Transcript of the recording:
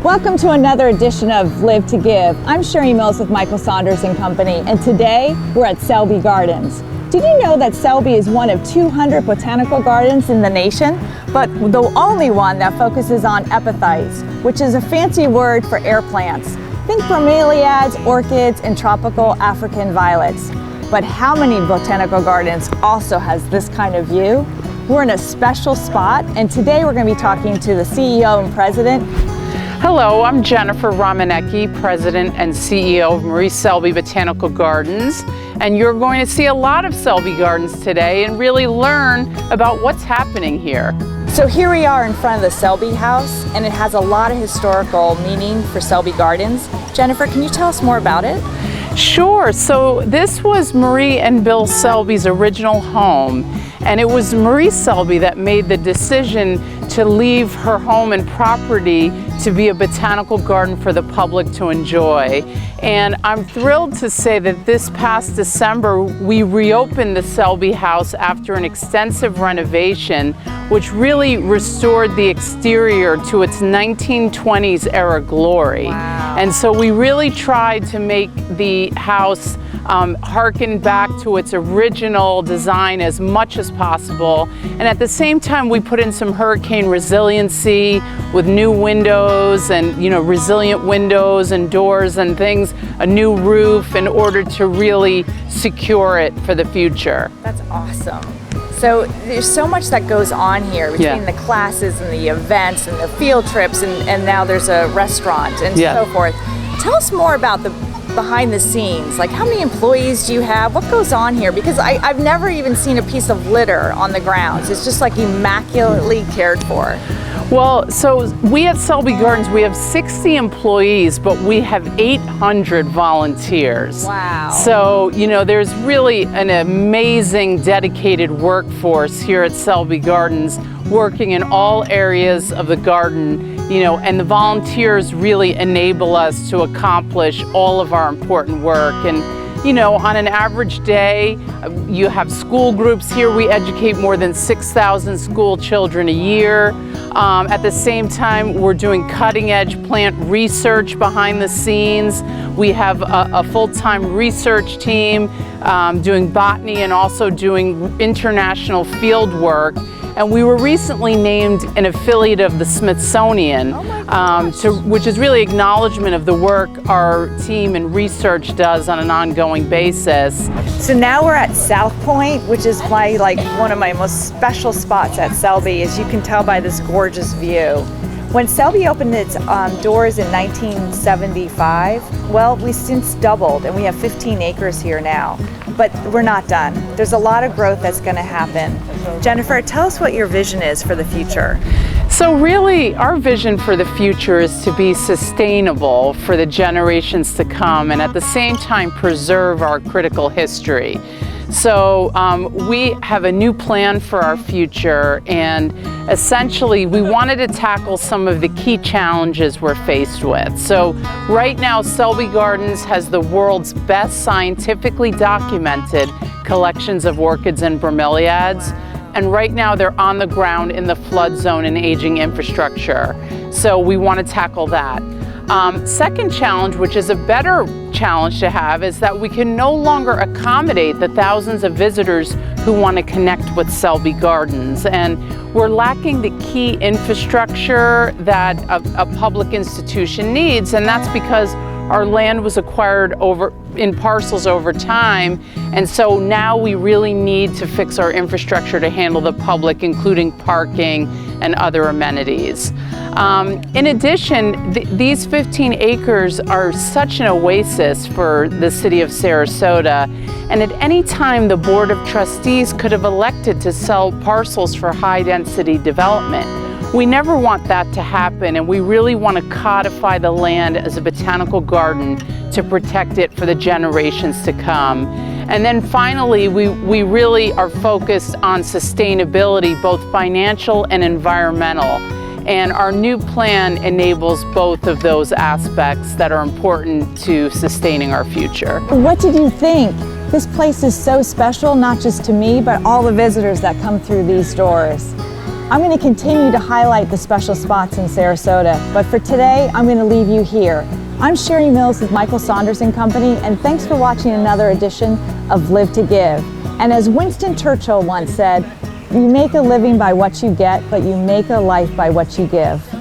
Welcome to another edition of Live to Give. I'm Sherri with Michael Saunders and Company, and today we're at Selby Gardens. Did you know that Selby is one of 200 botanical gardens in the nation, but the only one that focuses on epiphytes, which is a fancy word for air plants. Think bromeliads, orchids, and tropical African violets. But how many botanical gardens also has this kind of view? We're in a special spot, and today we're going to be talking to the CEO and president. Hello, I'm Jennifer Romanecki, President and CEO of Marie Selby Botanical Gardens, and you're going to see a lot of Selby Gardens today and really learn about what's happening here. So here we are in front of the Selby House, and it has a lot of historical meaning for Selby Gardens. Jennifer, can you tell us more about it? Sure. So this was Marie and Bill Selby's original home, and it was Marie Selby that made the decision to leave her home and property to be a botanical garden for the public to enjoy. And I'm thrilled to say that this past December we reopened the Selby House after an extensive renovation, which really restored the exterior to its 1920s era glory. Wow. And so we really tried to make the house harken back to its original design as much as possible. And at the same time, we put in some hurricane resiliency with new windows and, resilient windows and doors and things, a new roof in order to really secure it for the future. That's awesome. So there's so much that goes on here between the classes and the events and the field trips, and now there's a restaurant and so forth. Tell us more about the behind the scenes, like how many employees do you have? What goes on here? Because I've never even seen a piece of litter on the grounds. It's just like immaculately cared for. Well, so we at Selby Gardens, we have 60 employees, but we have 800 volunteers. Wow. So, there's really an amazing dedicated workforce here at Selby Gardens, working in all areas of the garden, and the volunteers really enable us to accomplish all of our important work. And on an average day, you have school groups here. We educate more than 6,000 school children a year. At the same time, we're doing cutting-edge plant research behind the scenes. We have a full-time research team doing botany and also doing international field work. And we were recently named an affiliate of the Smithsonian, which is really acknowledgement of the work our team and research does on an ongoing basis. So now we're at South Point, which is one of my most special spots at Selby, as you can tell by this gorgeous view. When Selby opened its doors in 1975, well, we since doubled, and we have 15 acres here now. But we're not done. There's a lot of growth that's going to happen. Jennifer, tell us what your vision is for the future. So really, our vision for the future is to be sustainable for the generations to come, and at the same time preserve our critical history. So we have a new plan for our future, and essentially we wanted to tackle some of the key challenges we're faced with. So right now, Selby Gardens has the world's best scientifically documented collections of orchids and bromeliads. And right now they're on the ground in the flood zone and aging infrastructure. So we want to tackle that. Second challenge, which is a better challenge to have, is that we can no longer accommodate the thousands of visitors who want to connect with Selby Gardens. And we're lacking the key infrastructure that a public institution needs, and that's because our land was acquired in parcels over time, and so now we really need to fix our infrastructure to handle the public, including parking and other amenities. In addition, these 15 acres are such an oasis for the city of Sarasota, and at any time the Board of Trustees could have elected to sell parcels for high-density development. We never want that to happen, and we really want to codify the land as a botanical garden to protect it for the generations to come. And then finally, we really are focused on sustainability, both financial and environmental. And our new plan enables both of those aspects that are important to sustaining our future. What did you think? This place is so special, not just to me, but all the visitors that come through these doors. I'm going to continue to highlight the special spots in Sarasota, but for today, I'm going to leave you here. I'm Sherri Mills with Michael Saunders and Company, and thanks for watching another edition of Live to Give. And as Winston Churchill once said, you make a living by what you get, but you make a life by what you give.